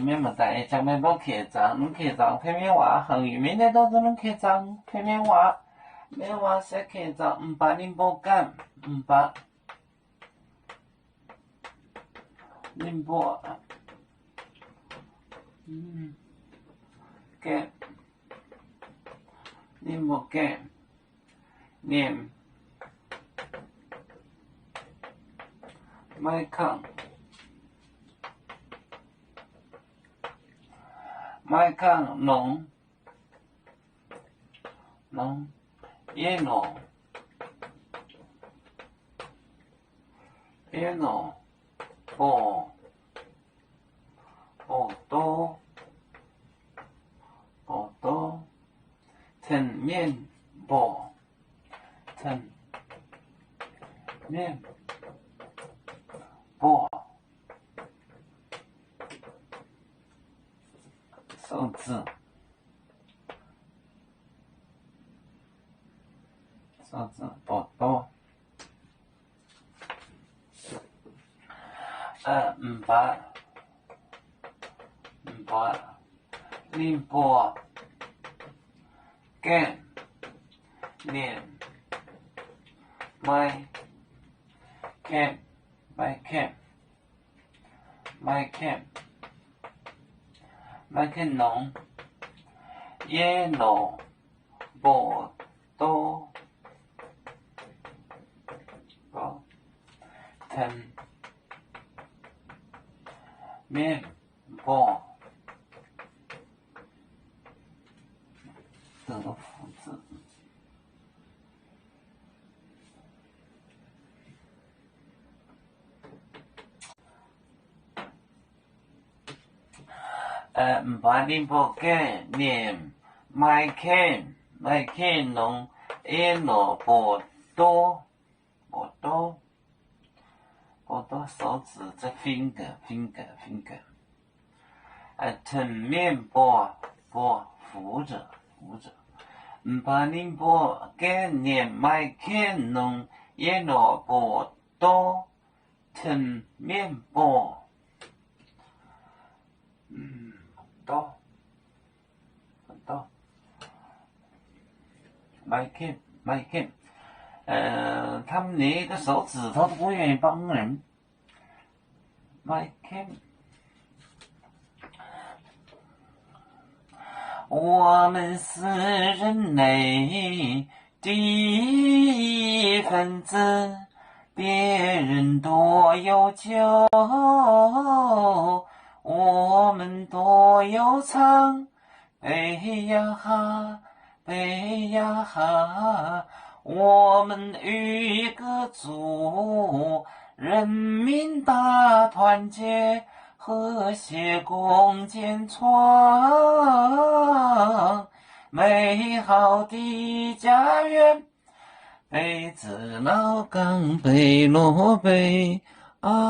面目大，将面包客长，客长配面话，横语明天都只能客长配面话，面话是客长50808给08给念麦康农耶农多藤面包数字不多宁波干念麦看农耶农不多藤面包这个福字把宁波干念麦看农耶农不多手指这 finger，藤面包扶着，把宁波干念麦看农耶农不多藤面包多麦看他们连个手指头都不愿意帮人。麦看，我们是人类的一份子，别人多有酒，我们多有唱，背呀哈，我们与歌足，人民大团结，和谐共建创美好的家园。北至老港，北落北啊。